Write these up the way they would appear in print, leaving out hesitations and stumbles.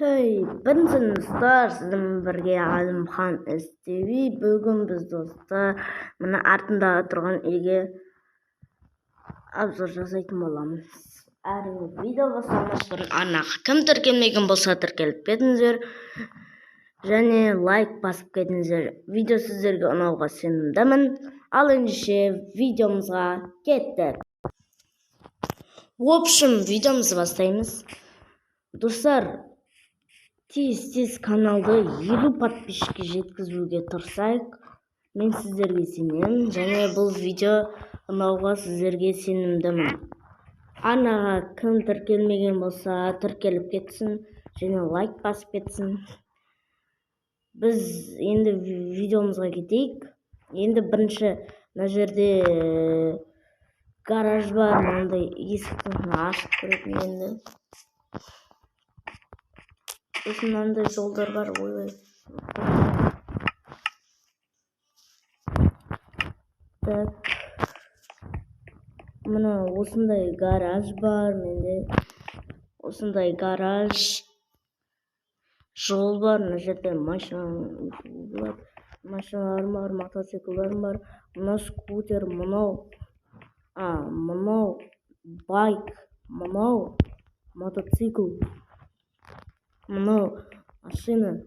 бірінші достар, сіздің бірге Әлімхан СТV. Бүгін біз достар мына артындағы тұрған үйге обзор жасайтын боламыз. Әрине видео бастамас бұрын арнаға кім тіркелмеген болса тіркеліп кетіңіздер және лайк басып кетіңіздер. Видео сіздерге ұнауға сенімдімін. Ал ендеше видеомызға кеттік. В общем, видеомызды бастаймыз. Достар, тез каналды 50 подписчикке жеткізуге тырысайық. Мен сіздерге сенемін және бұл видео ұнауға сіздерге сенімдімін. Арнаға кім тіркелмеген болса тіркеліп кетсін және лайк басып кетсін. Біз енді видеомызға кетейік. Енді бірінші мына жерде гараж бар, мынандай есіктің ашып көретін енді. Осындай жолдар бар, ой. Так. Мына осындай гараж бар, менде. Осындай гараж. Жол бар, мына жерде машиналар бар, мотоциклдар бар. Мына скутер, мынау байк, мынау мотоцикл. Мынау машина,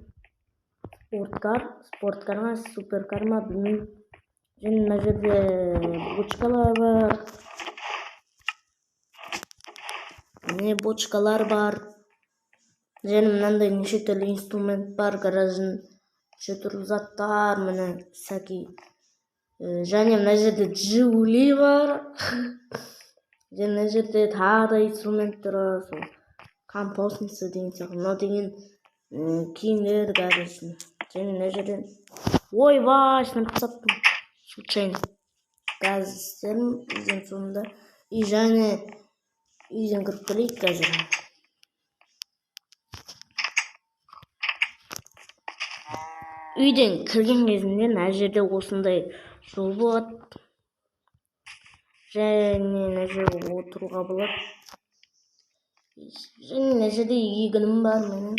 спорткар ма, суперкар ма, білмеймін. Және мына жерде бочкалар бар. Міне бочкалар бар. Және мынандай неше түрлі инструмент бар гараждың. Неше түрлі заттар, міне всякий. Және мына жерде Жигули бар. Және мына жерде тағы да инструменттер бар. Компостница деген сияқты. Мынау деген киімдер гараждың. Және мына жерден ойбай, написаптым. Случайно. Газ істерім үйден соңында. И және үйден кіріп келейік қазір. Үйден кірген кезінде мына жерде осындай жол болады. Және мына жерде отыруға болады. Және мына жерде егінім бар менің.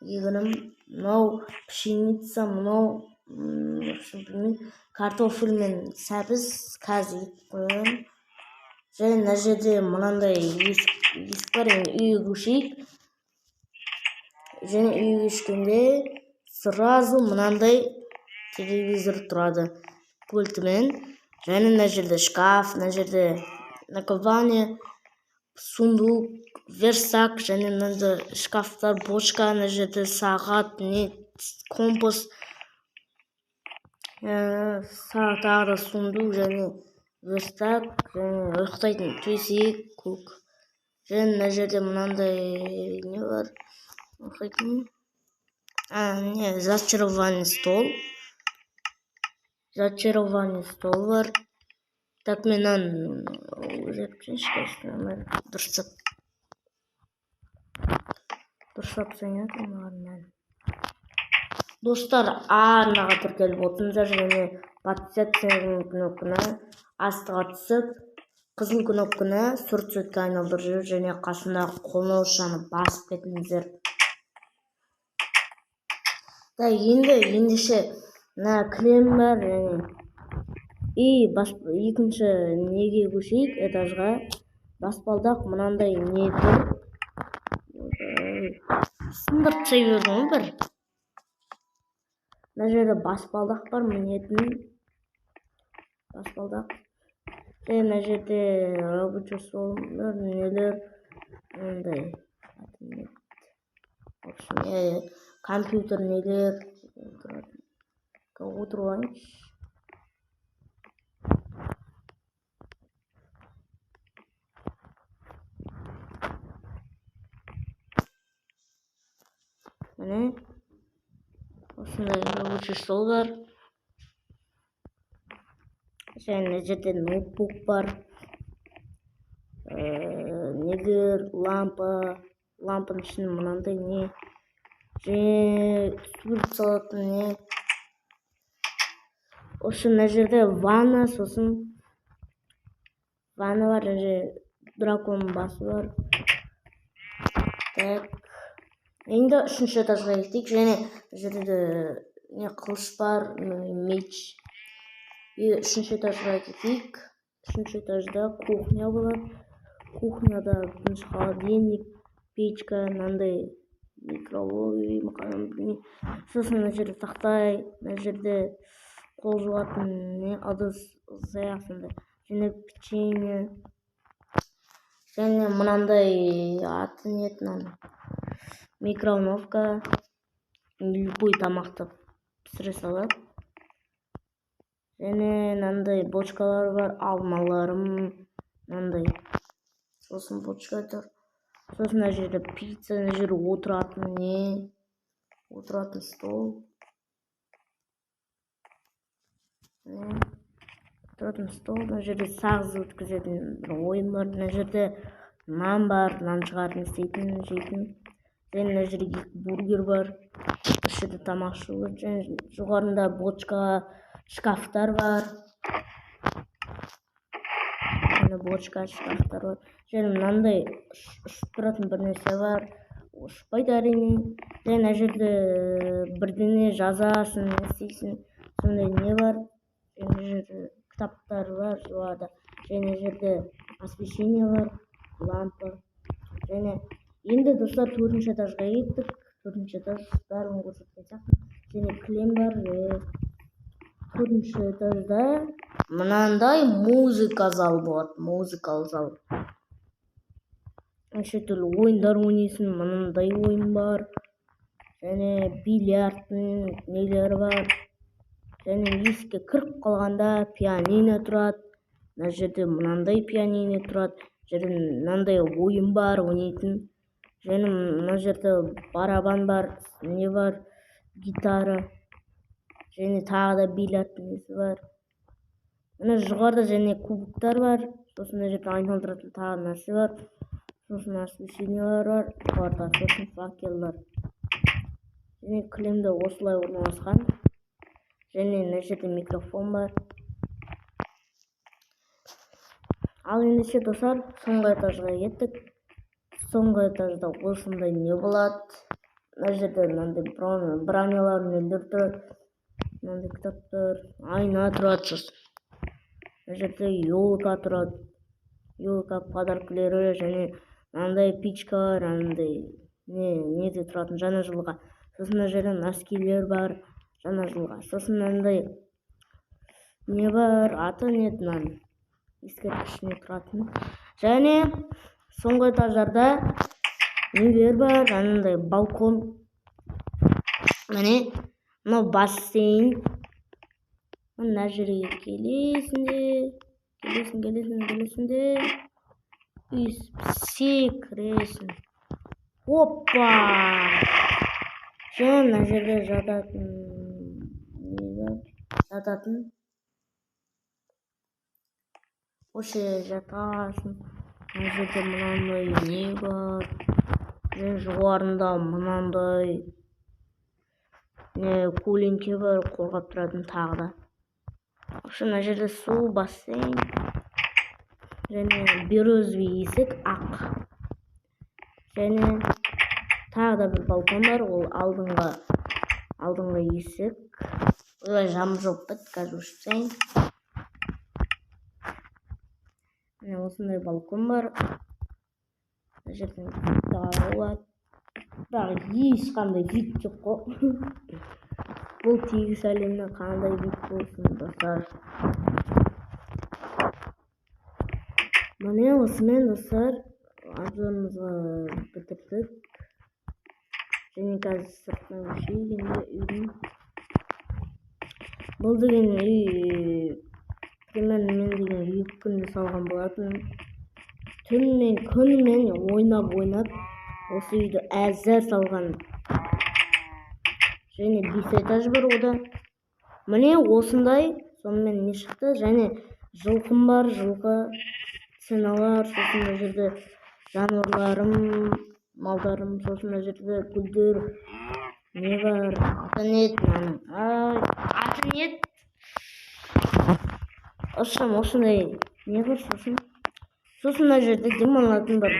Егінім, мынау пшеница, мынау картофель мен сәбіз қазір қойған. Және мына жерде мынандай есік бар, енді үйге көшейік. Және үйге көшкенде сразу мынандай телевизор тұрады пультімен. Және мына жерде шкаф, мына жерде наковальня, сундук, верстак, және мынандай шкафтар, бочка, мына жерде сағат, компас, тағы да сундук, және верстак, және ұйықтайтын төсек, көк. Және мына жерде мынандай не бар? Ұйықтайтын. Зачарованный стол. Зачарованный стол бар. Так, менен дұрыстап sayатым маған. Достар, арнаға тіркеліп отырыңыздар және подписаться кнопканы астыға түсіп, қызыл кнопканы сұр цветке айналдырып жүріп және қасындағы қоңыраушаны басып кетіңіздер. Ендеше мына кілем бар және екінші неге көшейік, этажға. Баспалдақ мынандай не тұр. Сындырып тастай бердім ғой бір. Мына жерде баспалдақ бар, мінетін баспалдақ. Және мына жерде рабочий столдар, нелер, мындай компьютер нелер отырып алайыншы. Міне осындай рабочий стол бар. Және мына жерде ноутбук бар. Нелер, лампаның ішінде мынандай не. Және сурет салатын не. Осы мына жерде ванна, сосын ванна бар, және драконның басы бар. Так. енді үшінші этажға кетейік. Және бұл жерде не қылыш бар, меч. Үшінші этажға кетейік. Үшінші этажда кухня болады. Кухняда бірінші холодильник, печка, мынандай микроволновый, сосын мына жерде тақтай, мына жерде қол жуатын ыдыс сияқты, және печенье, және мынандай аты не еді, микроволновка, любой тамақты пісіре салады. Және мынандай бочкалар бар, алмаларым, мынандай. Сосын бочка тұр. Сосын мына жерде пицца, мына жерде отыратын стол. Отыратын стол, мына жерде сағыз өткізетін бір ойын бар. Мына жерде нан бар, нан шығаратын істейтін, жейтін. Және мына жерде бургер бар. Осы жерде тамақ ішу. Және жоғарында бочка, шкафтар бар. Бочка, шкафтар бар. Және мынандай ұшып тұратын бір нәрсе бар. Ұшпайды әрине. Және мына жерде бірдеңе жазасың, істейсің. Сондай не бар. Және мына жерде кітаптар бар жоғарыда. Және мына жерде освещение бар, лампа. Және енді достар 4-ші этажға кеттік. 4-ші этаж бәрін көрсеткен сияқты. Және кілем бар. 4-ші этажда мынандай музыка зал болады, музыкалық зал. Неше түрлі ойындар ойнайсың, мынандай ойын бар. Және бильярдтың нелері бар. Және есікке кіріп қалғанда пианино тұрады. Мына жерде мынандай пианино тұрады. Және мынандай ойын бар, ойнайтын. Және мына жерде барабан бар, не бар, гитара. Және тағы да бильярдтың несі бар. Мына жоғарыда және кубоктар бар. Сосын мына жерде айналдыратын тағы нәрсе бар. Сосын освещениялар бар. Жоғарыда сосын факелдар. Және кілемдер осылай орналасқан. Және мына жерде микрофон бар. Ал ендеше достар, соңғы этажға кеттік. Соңғы этажда осындай не болады. Мына жерде мынандай бронялар, нелер тұрады. Мынандай кітаптар, айна тұрады. Мына жерде елка тұрады. Елка подаркілері, және мынандай пичкалар, мынандай неде тұратын жаңа жылға. Сосын мына жерде носкилер бар жаңа жылға. Сосын мынандай не бар, аты не еді, ескерткішіне тұратын. Және соңғы этаждарда нелер бар, жаңағындай балкон. Міне, мынау бассейн. Мына жерге келесің де, секіресің. Оппа! Және мына жерде жататын. Осы жатасың. Мына жерде мынандай не бар. Және жоғарында мынандай көлеңке бар, қорғап тұратын тағы да. Мына жерде су, бассейн. Және березовый есік ақ. Және тағы да бір балкон бар, ол алдыңғы есік. Олай жам жоқ біт, қазір өшірсең. Осындай балкон бар. Мына жерден тағы болады. Бірақ ешқандай вид жоқ қой. Бұл тегіс әлемде қандай вид болсын, достар. Міне осымен, достар, обзорымызға бітірдік. Және қазір сыртынан көшейік енді үйдің. Бұл деген үй, примерно мен деген 2 күнде салған болатын. Түнімен, күнімен ойнап, осы үйді әзір салған. Және 5 этаж бар ода. Міне осындай, сонымен не шықты. Және жылқым бар, жылқы, ценалар, сосын мына жерде жануарларым, малдарым, сосын мына жерде гүлдер, не бар, аты нет. Осындай не бар, сосын мына жерде демалатын бар.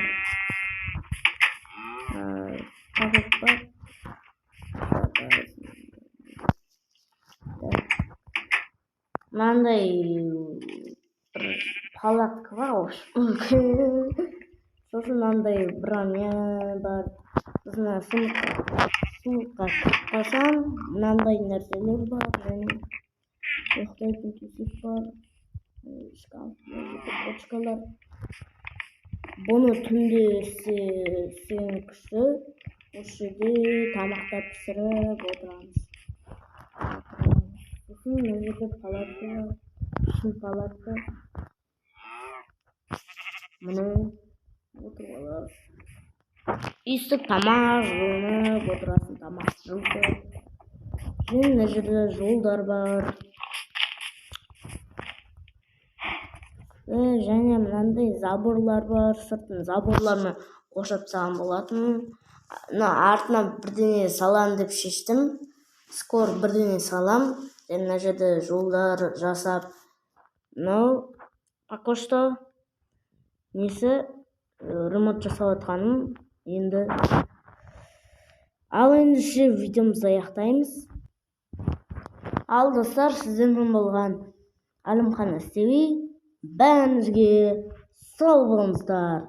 Пакет бар. мынандай бір палатка бар, үлкен. Сосын мынандай броня бар. Сосын сумка қалсам, мынандай нәрселер бар. Және ұйықтайтын төсек бар. Шкаф, бочкалар. Бұны түнде істеген кісі осы жерде тамақтар пісіріп отырамыз. Сосын мына жерде палатка бар, шын палатка. Міне отырып аласыз. Иістік тамақ жылынып отырасың, тамақ жылытып. Және мына жерде жолдар бар. Және мынандай заборлар бар, сыртын заборлармен қоршап тастаған болатын. Артына бірдеңе салам деп шештім. Скоро бірдеңе салам. Және мына жерде жолдар жасап, пока что несі ремонт жасап жатқаным енді. Ал ендеше видеомызды аяқтаймыз. Ал достар, сіздермен болған Әлімхан Астеви. Бәріңізге сау болыңыздар.